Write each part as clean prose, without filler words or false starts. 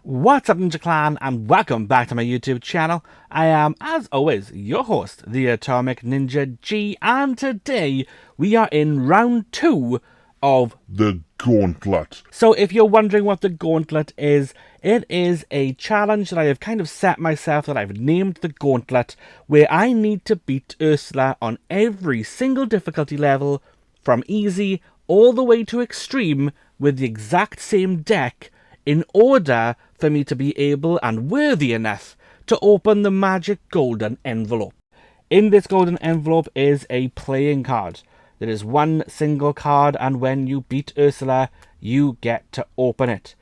What's up, Ninja Clan, and welcome back to my YouTube channel. I am, as always, your host, the Atomic Ninja G, and today we are in round 2 of the Gauntlet. So if you're wondering what the Gauntlet is, it is a challenge that I have kind of set myself that I've named the Gauntlet, where I need to beat Ursula on every single difficulty level, from easy all the way to extreme, with the exact same deck, in order for me to be able and worthy enough to open the magic golden envelope. In this golden envelope is a playing card. There is one single card, and when you beat Ursula, you get to open it.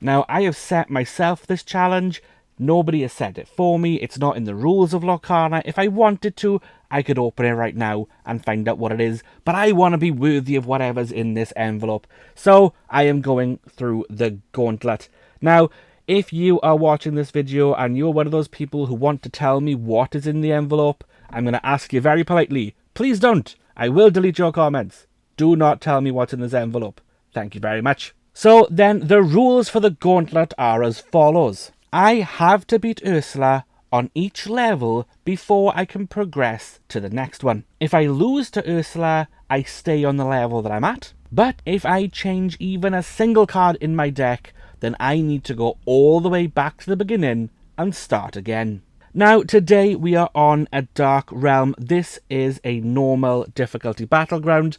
Now, I have set myself this challenge. Nobody has set it for me. It's not in the rules of Lorcana. If I wanted to, I could open it right now and find out what it is. But I want to be worthy of whatever's in this envelope. So, I am going through the Gauntlet. Now, if you are watching this video and you're one of those people who want to tell me what is in the envelope, I'm going to ask you very politely, please don't. I will delete your comments. Do not tell me what's in this envelope. Thank you very much. So then, the rules for the Gauntlet are as follows. I have to beat Ursula on each level before I can progress to the next one. If I lose to Ursula, I stay on the level that I'm at. But if I change even a single card in my deck, then I need to go all the way back to the beginning and start again. Now, today we are on a Dark Realm. This is a normal difficulty battleground.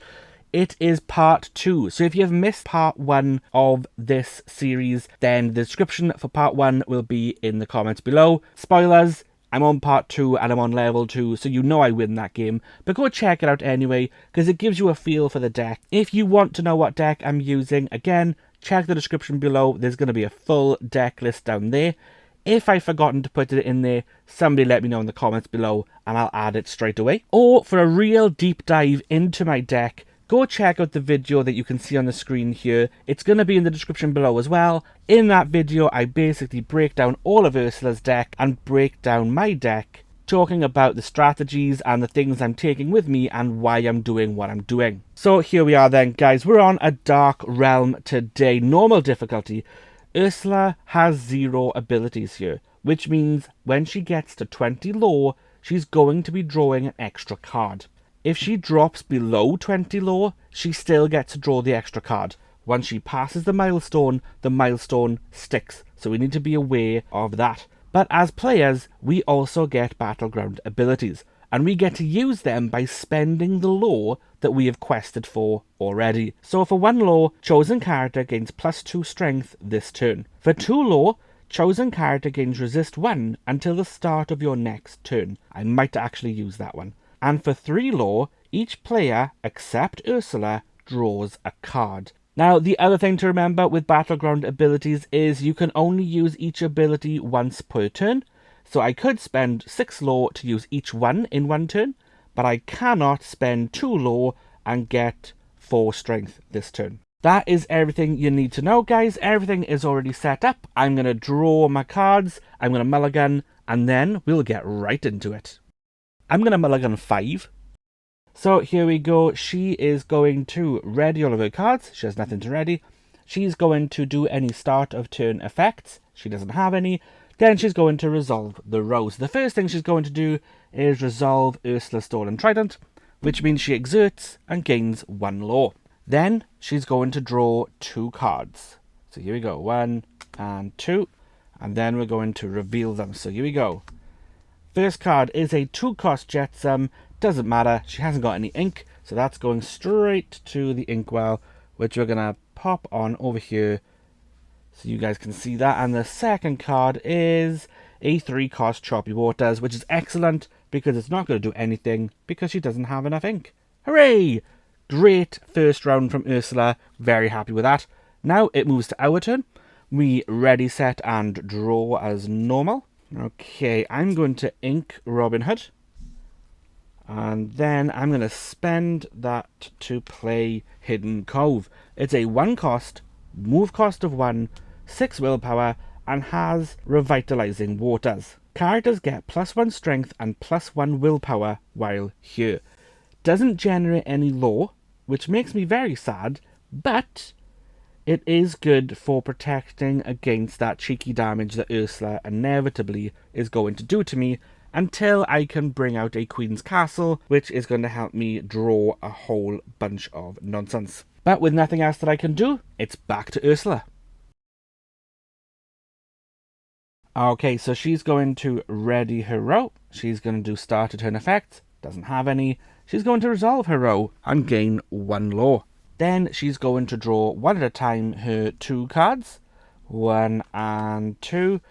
It is part 2. So if you've missed part 1 of this series, then the description for part 1 will be in the comments below. Spoilers, I'm on part 2 and I'm on level 2, so you know I win that game. But go check it out anyway, because it gives you a feel for the deck. If you want to know what deck I'm using, again, check the description below. There's going to be a full deck list down there. If I've forgotten to put it in there, somebody let me know in the comments below and I'll add it straight away. Or for a real deep dive into my deck, go check out the video that you can see on the screen here. It's going to be in the description below as well. In that video, I basically break down all of Ursula's deck and break down my deck, talking about the strategies and the things I'm taking with me and why I'm doing what I'm doing. So here we are then, guys. We're on a Dark Realm today, normal difficulty. Ursula has 0 abilities here, which means when she gets to 20 lore, she's going to be drawing an extra card. If she drops below 20 lore, she still gets to draw the extra card. Once she passes the milestone sticks, so we need to be aware of that. But as players, we also get battleground abilities, and we get to use them by spending the lore that we have quested for already. So for 1 lore, chosen character gains +2 strength this turn. For 2 lore, chosen character gains resist 1 until the start of your next turn. I might actually use that one. And for 3 lore, each player, except Ursula, draws a card. Now, the other thing to remember with battleground abilities is you can only use each ability once per turn. So I could spend 6 lore to use each one in 1 turn, but I cannot spend 2 lore and get 4 strength this turn. That is everything you need to know, guys. Everything is already set up. I'm going to draw my cards, I'm going to mulligan, and then we'll get right into it. I'm going to mulligan 5. So here we go. She is going to ready all of her cards. She has nothing to ready. She's going to do any start of turn effects. She doesn't have any. Then she's going to resolve the rows. The first thing she's going to do is resolve Ursula's Stolen Trident, which means she exerts and gains 1 lore. Then she's going to draw 2 cards. So here we go, 1 and 2. And then we're going to reveal them. So here we go. First card is a 2-cost Jetsam. Doesn't matter, she hasn't got any ink, so that's going straight to the inkwell, which we're going to pop on over here so you guys can see that. And the second card is a 3-cost Choppy Waters, which is excellent because it's not going to do anything because she doesn't have enough ink. Hooray! Great first round from Ursula. Very happy with that. Now it moves to our turn. We ready, set, and draw as normal. Okay, I'm going to ink Robin Hood. And then I'm going to spend that to play Hidden Cove. It's a 1-cost, move cost of 1, 6 willpower, and has Revitalizing Waters. Characters get +1 strength and +1 willpower while here. Doesn't generate any lore, which makes me very sad, but It is good for protecting against that cheeky damage that Ursula inevitably is going to do to me until I can bring out a Queen's Castle, which is going to help me draw a whole bunch of nonsense. But with nothing else that I can do, it's back to Ursula. Okay, so she's going to ready her row. She's going to do start a turn effect. Doesn't have any. She's going to resolve her row and gain 1 law. Then she's going to draw one at a time her 2 cards. 1 and 2.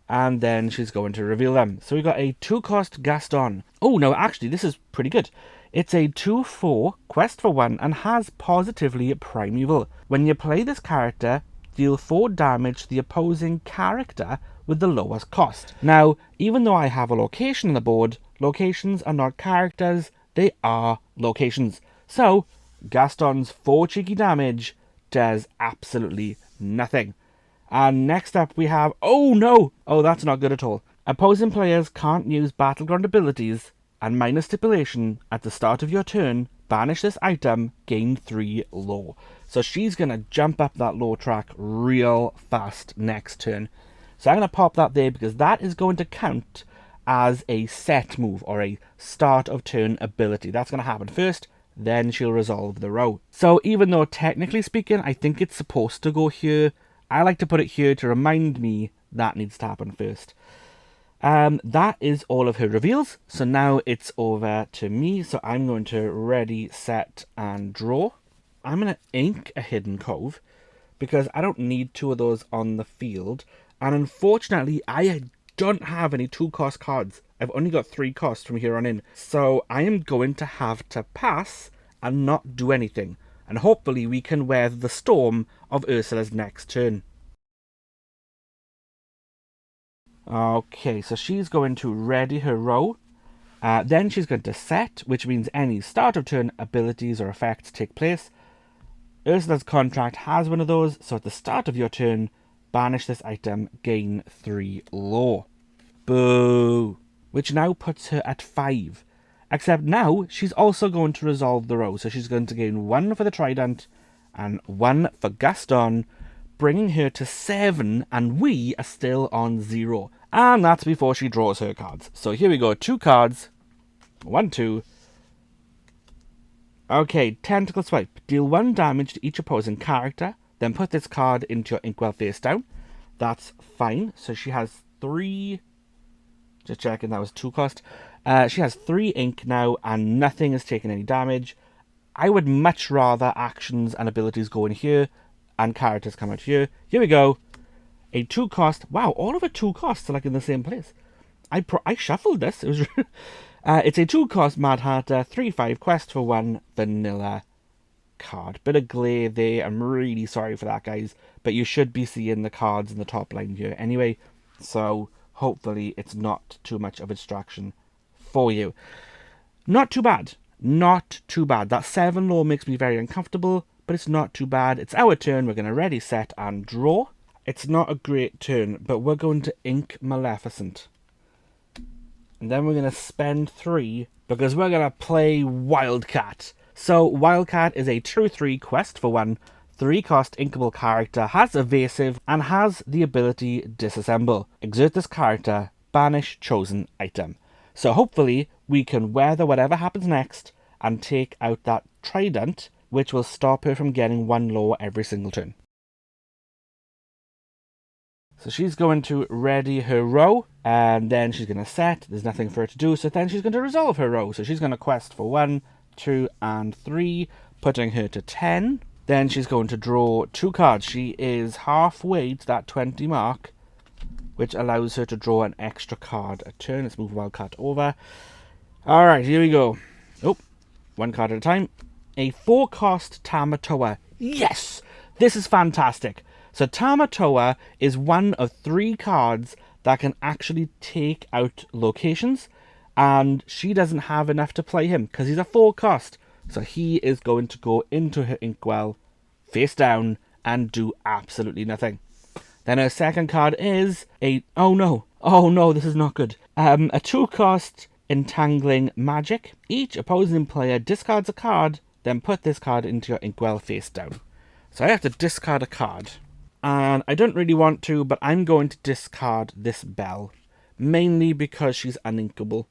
And then she's going to reveal them. So we got a 2-cost Gaston. Oh, no, actually, this is pretty good. It's a 2/4 quest for 1 and has positively primeval. When you play this character, deal 4 damage to the opposing character with the lowest cost. Now, even though I have a location on the board, locations are not characters, they are locations. So, Gaston's 4 cheeky damage does absolutely nothing. And next up we have, oh no! Oh, that's not good at all. Opposing players can't use battleground abilities, and minor stipulation, at the start of your turn, banish this item, gain 3 law. So she's going to jump up that law track real fast next turn. So I'm going to pop that there because that is going to count as a set move or a start of turn ability. That's going to happen first, then she'll resolve the row. So even though technically speaking, I think it's supposed to go here, I like to put it here to remind me that needs to happen first. That is all of her reveals. So now it's over to me. So I'm going to ready, set, and draw. I'm going to ink a Hidden Cove because I don't need 2 of those on the field. And unfortunately, I don't have any 2-cost cards. I've only got 3 costs from here on in. So I am going to have to pass and not do anything. And hopefully we can weather the storm of Ursula's next turn. Okay, so she's going to ready her row. Then she's going to set, which means any start of turn abilities or effects take place. Ursula's contract has one of those, so at the start of your turn, banish this item, gain 3 law. Boo! Which now puts her at 5. Except now, she's also going to resolve the row, so she's going to gain 1 for the Trident and 1 for Gaston, bringing her to 7, and we are still on 0. And that's before she draws her cards. So here we go, 2 cards. 1, 2. Okay, Tentacle Swipe. Deal 1 damage to each opposing character, then put this card into your Inkwell face down. That's fine. So she has 3... Just checking, that was 2 cost. She has 3 ink now, and nothing is taking any damage. I would much rather actions and abilities go in here, and characters come out here. Here we go. A 2 cost. Wow, all of her 2 costs are like in the same place. I shuffled this. It was it's a 2 cost Mad Hatter, 3/5 quest for 1 vanilla card. Bit of glare there. I'm really sorry for that, guys. But you should be seeing the cards in the top line here anyway. So hopefully it's not too much of a distraction for you. Not too bad. Not too bad. That 7 law makes me very uncomfortable, but it's not too bad. It's our turn. We're going to ready, set, and draw. It's not a great turn, but we're going to ink Maleficent. And then we're going to spend 3 because we're going to play Wildcat. So Wildcat is a 2/3 quest for 1, 3-cost inkable character, has evasive, and has the ability disassemble. Exert this character, banish chosen item. So hopefully we can weather whatever happens next and take out that Trident, which will stop her from getting 1 law every single turn. So she's going to ready her row, and then she's going to set. There's nothing for her to do, so then she's going to resolve her row. So she's going to quest for 1, 2, and 3, putting her to 10. Then she's going to draw 2 cards. She is halfway to that 20 mark, which allows her to draw an extra card a turn. Let's move Wildcat over. Alright, here we go. Oh, 1 card at a time. A 4-cost Tamatoa. Yes! This is fantastic. So Tamatoa is one of 3 cards that can actually take out locations, and she doesn't have enough to play him because he's a 4-cost. So he is going to go into her Inkwell, face down, and do absolutely nothing. Then her second card is a... Oh no, this is not good. A 2-cost Entangling Magic. Each opposing player discards a card, then put this card into your Inkwell face down. So I have to discard a card. And I don't really want to, but I'm going to discard this Belle. Mainly because she's uninkable.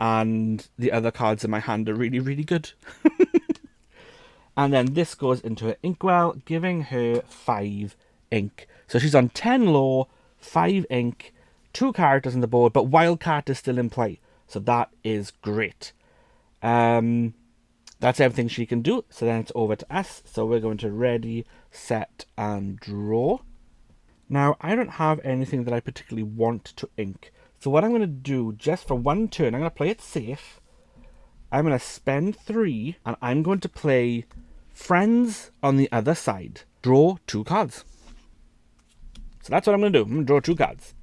And the other cards in my hand are really, really good. And then this goes into her inkwell, giving her 5 ink. So she's on 10 lore, 5 ink, 2 characters on the board, but Wildcat is still in play. So that is great. That's everything she can do. So then it's over to us. So we're going to ready, set, and draw. Now, I don't have anything that I particularly want to ink. So what I'm going to do, just for one turn, I'm going to play it safe. I'm going to spend 3, and I'm going to play Friends on the other side. Draw 2 cards. So that's what I'm going to do. I'm going to draw 2 cards.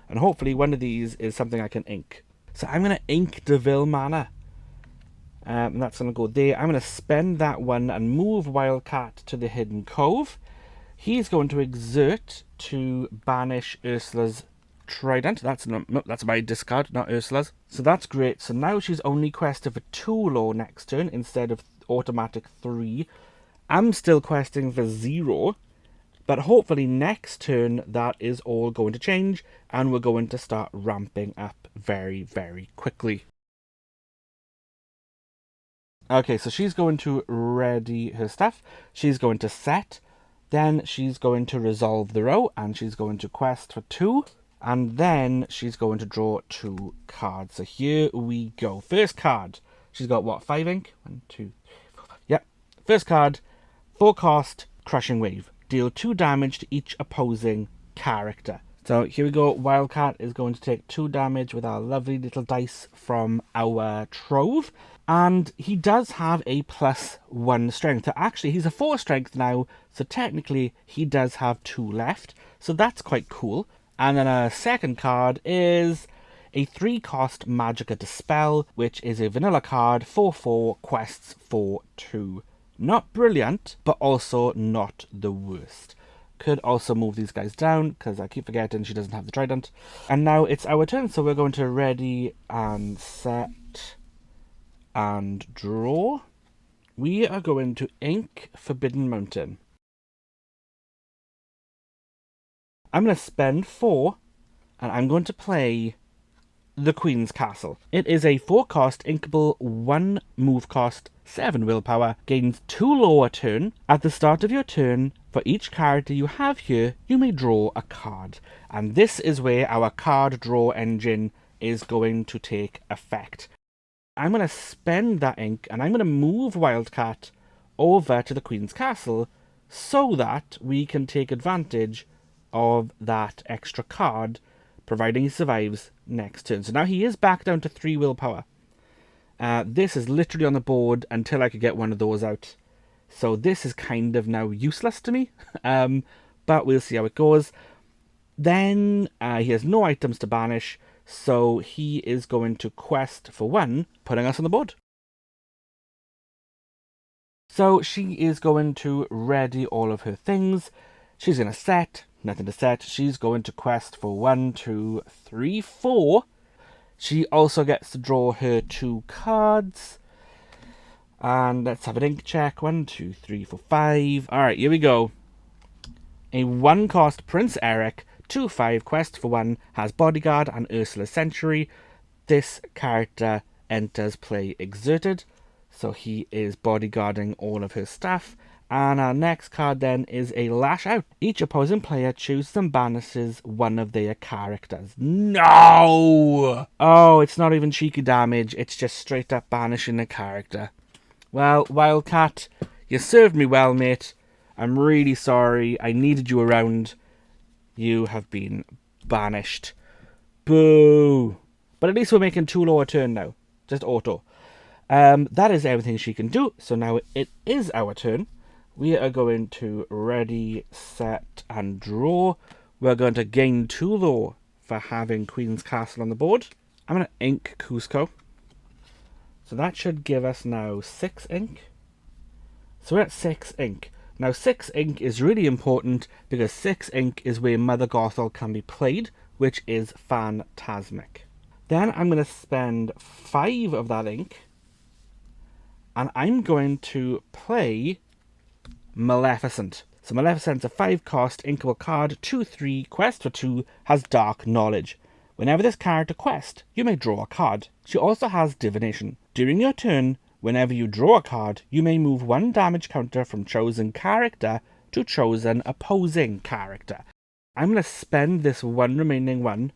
And hopefully one of these is something I can ink. So I'm going to ink Deville Manor. And that's going to go there. I'm going to spend that one and move Wildcat to the Hidden Cove. He's going to exert to banish Ursula's Trident. That's my discard, not Ursula's. So that's great. So now she's only quested for 2 lore next turn instead of automatic 3. I'm still questing for 0. But hopefully next turn that is all going to change. And we're going to start ramping up very, very quickly. Okay, so she's going to ready her stuff. She's going to set. Then she's going to resolve the row. And she's going to quest for 2. And then she's going to draw 2 cards. So here we go. First card. She's got what? 5 ink? 1, 2, 3, 4, 5. Yep. First card. 4 cost. Crushing Wave. Deal 2 damage to each opposing character. So here we go. Wildcat is going to take 2 damage with our lovely little dice from our trove. And he does have a +1 strength. So actually, he's a 4 strength now. So technically, he does have 2 left. So that's quite cool. And then our second card is a 3 cost Magicka Dispel, which is a vanilla card, 4/4, quests for 2. Not brilliant, but also not the worst. Could also move these guys down, because I keep forgetting she doesn't have the trident. And now it's our turn, so we're going to ready and set and draw. We are going to ink Forbidden Mountain. I'm going to spend 4, and I'm going to play the Queen's Castle. It is a 4 cost inkable, 1 move cost, 7 willpower, gains 2 lore a turn. At the start of your turn, for each character you have here, you may draw a card. And this is where our card draw engine is going to take effect. I'm going to spend that ink, and I'm going to move Wildcat over to the Queen's Castle so that we can take advantage of that extra card, providing he survives next turn. So now he is back down to 3 willpower. This is literally on the board until I could get one of those out. So this is kind of now useless to me. But we'll see how it goes. Then he has no items to banish. So he is going to quest for 1, putting us on the board. So she is going to ready all of her things. She's going to set. Nothing to set. She's going to quest for 1, 2, 3, 4. She also gets to draw her 2 cards. And let's have an ink check. 1, 2, 3, 4, 5. Alright, here we go. A 1 cost Prince Eric, 2/5 quest for 1, has Bodyguard and Ursula Century. This character enters play exerted. So he is bodyguarding all of her stuff. And our next card then is a Lash Out. Each opposing player chooses and banishes one of their characters. No! Oh, it's not even cheeky damage. It's just straight up banishing a character. Well, Wildcat, you served me well, mate. I'm really sorry. I needed you around. You have been banished. Boo! But at least we're making 2 lore a turn now. Just auto. That is everything she can do. So now it is our turn. We are going to ready, set, and draw. We're going to gain 2 lore for having Queen's Castle on the board. I'm going to ink Cusco. So that should give us now 6 ink. So we're at 6 ink. Now 6 ink is really important because 6 ink is where Mother Gothel can be played, which is phantasmic. Then I'm going to spend 5 of that ink. And I'm going to play Maleficent. So Maleficent's a 5-cost inkable card, 2/3, quest for 2, has Dark Knowledge. Whenever this character quests, you may draw a card. She also has Divination. During your turn, whenever you draw a card, you may move 1 damage counter from chosen character to chosen opposing character. I'm going to spend this 1 remaining one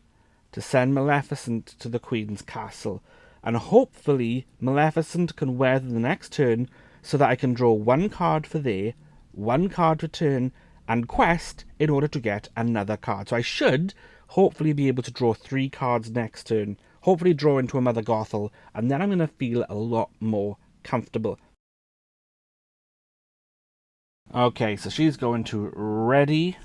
to send Maleficent to the Queen's Castle. And hopefully Maleficent can weather the next turn so that I can draw 1 card for there, 1 card return, and quest in order to get another card. So I should hopefully be able to draw 3 cards next turn. Hopefully draw into a Mother Gothel, and then I'm going to feel a lot more comfortable. Okay, so she's going to ready,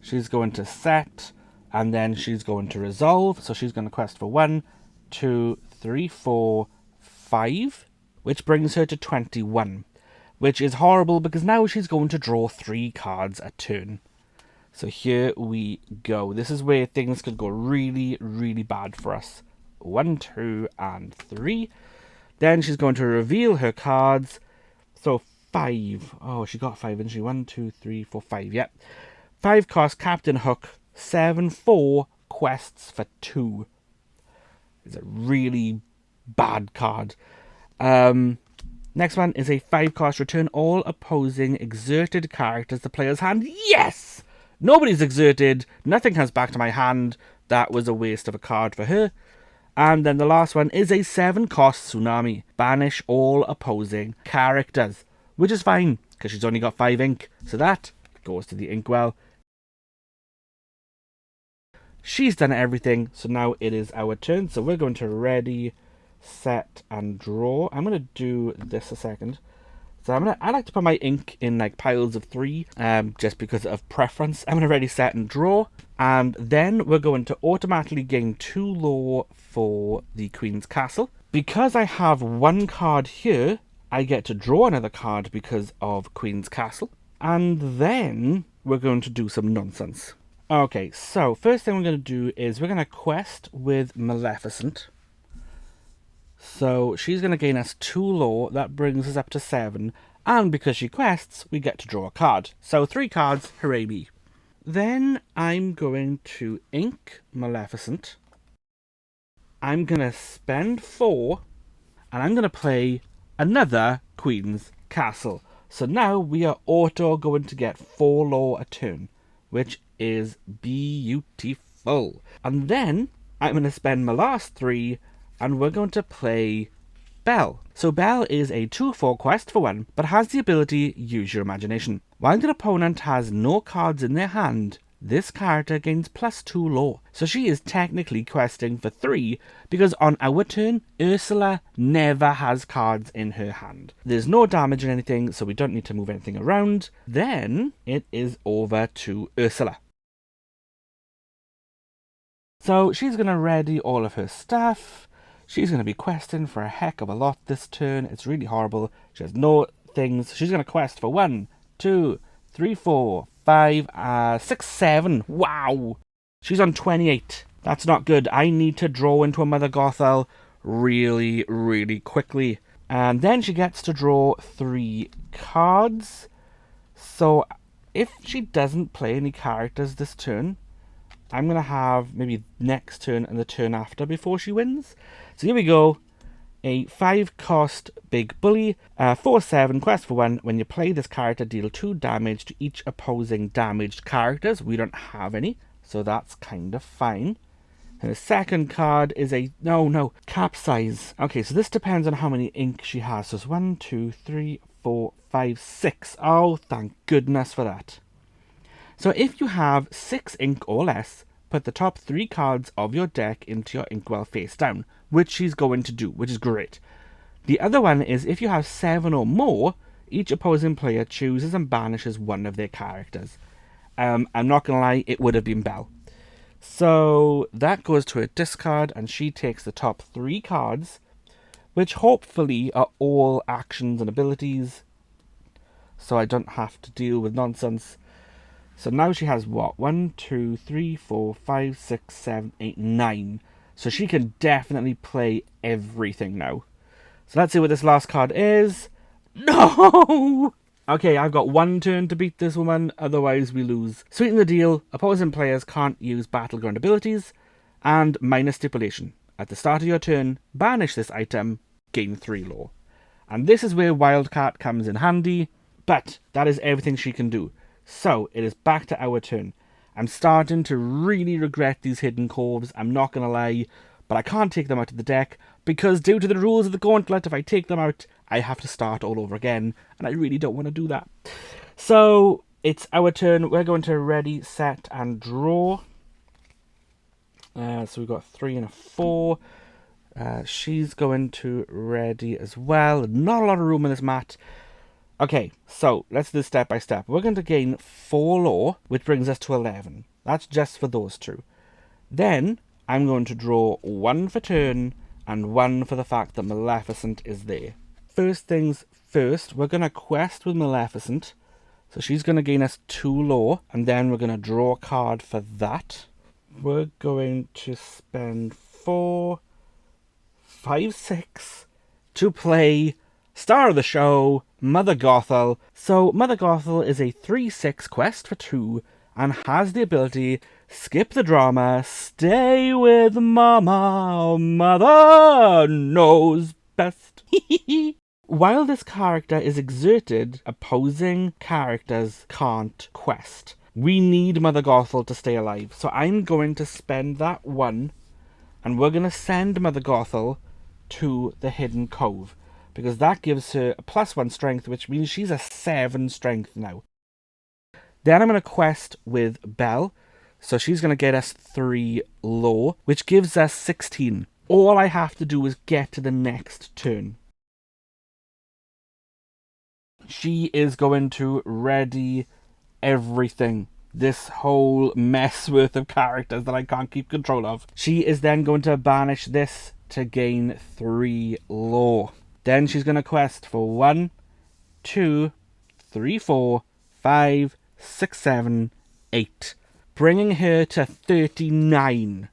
she's going to set, and then she's going to resolve. So she's going to quest for 1, 2, 3, 4, 5, which brings her to 21, which is horrible because now she's going to draw 3 cards a turn. So here we go. This is where things could go really, really bad for us. 1, 2, and 3. Then she's going to reveal her cards. So 5. Oh, she got 5, didn't she? 1, 2, 3, 4, 5. Yep. 5 cost Captain Hook. 7, 4 quests for 2. It's a really bad card. Next one is a 5 cost return all opposing exerted characters to player's hand. Yes! Nobody's exerted. Nothing comes back to my hand. That was a waste of a card for her. And then the last one is a 7 cost Tsunami. Banish all opposing characters. Which is fine, because she's only got 5 ink. So that goes to the inkwell. She's done everything, so now it is our turn. So we're going to ready, set, and draw. I'm going to do this a second. So I like to put my ink in like piles of 3, just because of preference. I'm going to ready, set, and draw. And then we're going to automatically gain 2 lore for the Queen's Castle. Because I have 1 card here, I get to draw another card because of Queen's Castle. And then we're going to do some nonsense. Okay, so first thing we're going to do is we're going to quest with Maleficent. So she's going to gain us 2 lore. That brings us up to 7. And because she quests, we get to draw a card. So 3 cards, hooray me. Then I'm going to ink Maleficent. I'm going to spend 4. And I'm going to play another Queen's Castle. So now we are auto going to get 4 lore a turn, which is beautiful. And then I'm going to spend my last 3 and we're going to play Belle. So Belle is a 2/4 quest for 1, but has the ability Use Your Imagination. While your opponent has no cards in their hand, this character gains +2 lore. So she is technically questing for 3, because on our turn, Ursula never has cards in her hand. There's no damage or anything, so we don't need to move anything around. Then it is over to Ursula. So she's going to ready all of her stuff. She's going to be questing for a heck of a lot this turn. It's really horrible. She has no things. She's going to quest for 1, 2, 3, 4, 5, 6, 7. Wow. She's on 28. That's not good. I need to draw into a Mother Gothel really, really quickly. And then she gets to draw 3 cards. So if she doesn't play any characters this turn, I'm going to have maybe next turn and the turn after before she wins. So here we go. A 5 cost Big Bully. 4/7 quest for 1. When you play this character, deal 2 damage to each opposing damaged characters. We don't have any, so that's kind of fine. Her second card is a... No. Capsize. Okay, so this depends on how many ink she has. So it's 1, 2, 3, 4, 5, 6. Oh, thank goodness for that. So if you have 6 ink or less, put the top 3 cards of your deck into your inkwell face down, which she's going to do, which is great. The other one is if you have 7 or more, each opposing player chooses and banishes one of their characters. I'm not going to lie, it would have been Belle. So that goes to her discard, and she takes the top 3 cards, which hopefully are all actions and abilities, so I don't have to deal with nonsense. So now she has what? 1, 2, 3, 4, 5, 6, 7, 8, 9. So she can definitely play everything now. So let's see what this last card is. No! Okay, I've got one turn to beat this woman, otherwise we lose. Sweeten the deal, opposing players can't use battleground abilities, and minor stipulation. At the start of your turn, banish this item, gain 3 lore. And this is where Wildcat comes in handy, but that is everything she can do. So, it is back to our turn. I'm starting to really regret these hidden coves, I'm not going to lie, but I can't take them out of the deck, because due to the rules of the Gauntlet, if I take them out, I have to start all over again, and I really don't want to do that. So, it's our turn. We're going to ready, set, and draw. So we've got 3 and a 4. She's going to ready as well. Not a lot of room in this mat. Okay, so let's do this step by step. We're going to gain 4 lore, which brings us to 11. That's just for those two. Then I'm going to draw 1 for turn and 1 for the fact that Maleficent is there. First things first, we're going to quest with Maleficent. So she's going to gain us 2 lore, and then we're going to draw a card for that. We're going to spend 4, 5, 6 to play star of the show, Mother Gothel. So Mother Gothel is a 3/6 quest for 2 and has the ability skip the drama, stay with Mama, Mother knows best. While this character is exerted, opposing characters can't quest. We need Mother Gothel to stay alive, so I'm going to spend that 1 and we're going to send Mother Gothel to the Hidden Cove, because that gives her a +1 strength, which means she's a 7 strength now. Then I'm going to quest with Belle, so she's going to get us 3 lore, which gives us 16. All I have to do is get to the next turn. She is going to ready everything. This whole mess worth of characters that I can't keep control of. She is then going to banish this to gain 3 lore. Then she's going to quest for 1, 2, 3, 4, 5, 6, 7, 8. Bringing her to 39.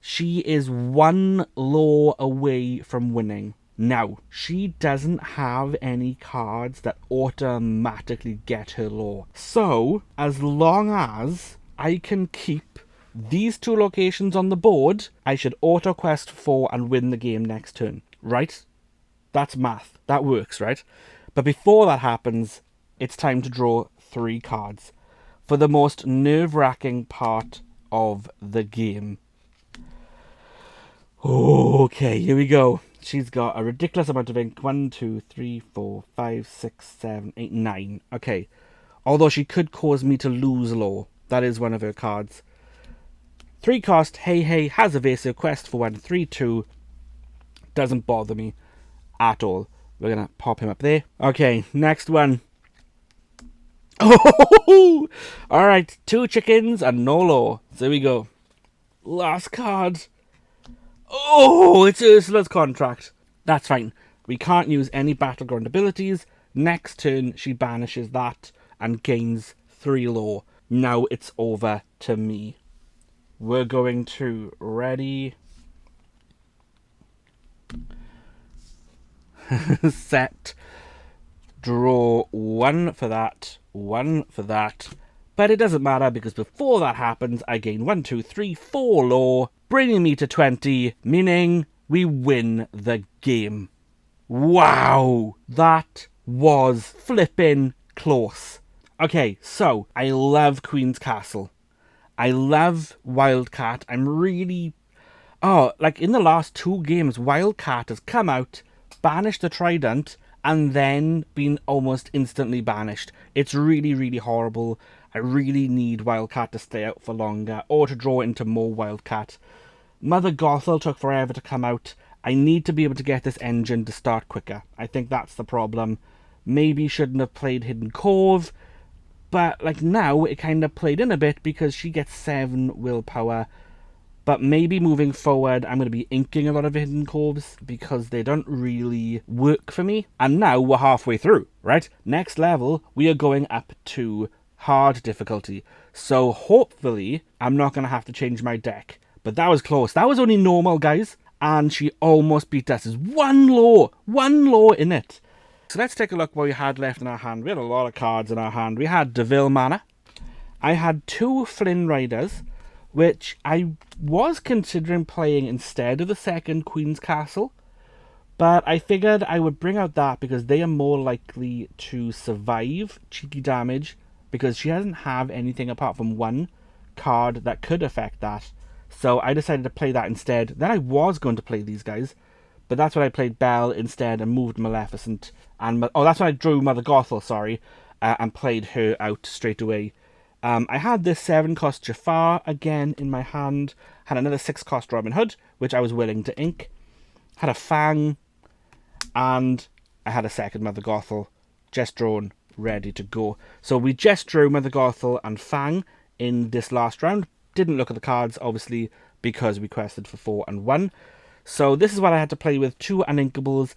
She is 1 lore away from winning. Now, she doesn't have any cards that automatically get her lore. So, as long as I can keep these 2 locations on the board, I should auto-quest 4 and win the game next turn. Right? That's math. That works, right? But before that happens, it's time to draw 3 cards for the most nerve-wracking part of the game. Okay, here we go. She's got a ridiculous amount of ink. 1, 2, 3, 4, 5, 6, 7, 8, 9. Okay. Although she could cause me to lose lore. That is one of her cards. 3 cost, Hey, has evasive quest for 1, 3, 2. Doesn't bother me at all. We're going to pop him up there. Okay, next one. Oh! Alright, 2 chickens and no lore. So here we go. Last card. Oh, it's Ursula's contract. That's fine. We can't use any battleground abilities. Next turn, she banishes that and gains 3 lore. Now it's over to me. We're going to ready, set, draw 1 for that, 1 for that. But it doesn't matter because before that happens, I gain 1, 2, 3, 4 lore, bringing me to 20, meaning we win the game. Wow, that was flipping close. Okay, so I love Queen's Castle. I love Wildcat. I'm really... Oh, like in the last 2 games, Wildcat has come out, banished the Trident, and then been almost instantly banished. It's really, really horrible. I really need Wildcat to stay out for longer, or to draw into more Wildcat. Mother Gothel took forever to come out. I need to be able to get this engine to start quicker. I think that's the problem. Maybe shouldn't have played Hidden Cove, but like now it kind of played in a bit because she gets 7 willpower. But maybe moving forward, I'm going to be inking a lot of Hidden Coves because they don't really work for me. And now we're halfway through, right? Next level, we are going up to hard difficulty. So hopefully, I'm not going to have to change my deck. But that was close. That was only normal, guys. And she almost beat us. There's 1 lore in it. So let's take a look what we had left in our hand. We had a lot of cards in our hand. We had Deville Manor. I had 2 Flynn Riders, which I was considering playing instead of the second Queen's Castle. But I figured I would bring out that because they are more likely to survive cheeky damage, because she doesn't have anything apart from 1 card that could affect that. So I decided to play that instead. Then I was going to play these guys, but that's when I played Belle instead and moved Maleficent. That's when I drew Mother Gothel, sorry, and played her out straight away. I had this 7-cost Jafar again in my hand. Had another 6-cost Robin Hood, which I was willing to ink. Had a Fang, and I had a second Mother Gothel just drawn, ready to go. So we just drew Mother Gothel and Fang in this last round. Didn't look at the cards, obviously, because we quested for 4 and 1. So this is what I had to play with, 2 uninkables.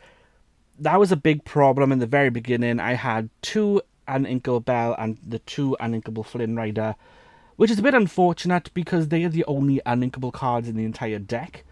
That was a big problem in the very beginning. I had 2 uninkable Belle and the 2 uninkable Flynn Rider, which is a bit unfortunate because they are the only uninkable cards in the entire deck.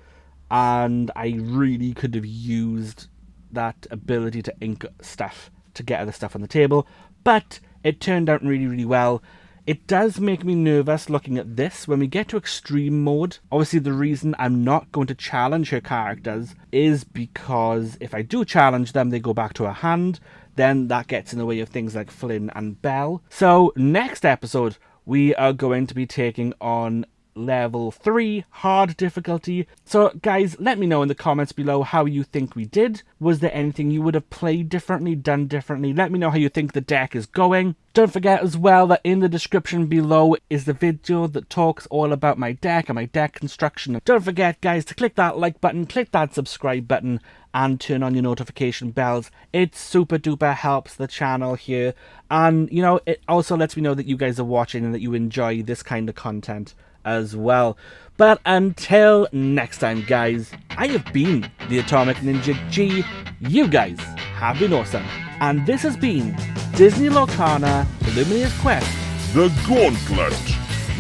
And I really could have used that ability to ink stuff to get other stuff on the table, but it turned out really, really well. It does make me nervous looking at this when we get to extreme mode. Obviously, the reason I'm not going to challenge her characters is because if I do challenge them, they go back to her hand. Then that gets in the way of things like Flynn and Belle. So next episode, we are going to be taking on level 3 hard difficulty. So guys, let me know in the comments below how you think we did. Was there anything you would have played differently, done differently? Let me know how you think the deck is going. Don't forget as well that in the description below is the video that talks all about my deck and my deck construction. Don't forget guys to click that like button, click that subscribe button, and turn on your notification bells. It super duper helps the channel here, and you know, it also lets me know that you guys are watching and that you enjoy this kind of content as well. But until next time guys, I have been the Atomic Ninja G. You guys have been awesome, and this has been Disney Lorcana Illumineer's Quest, The Gauntlet,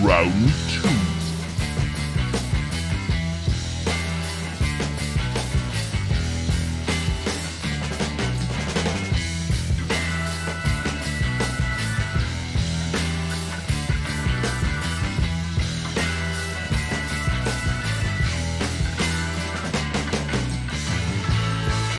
Round 2.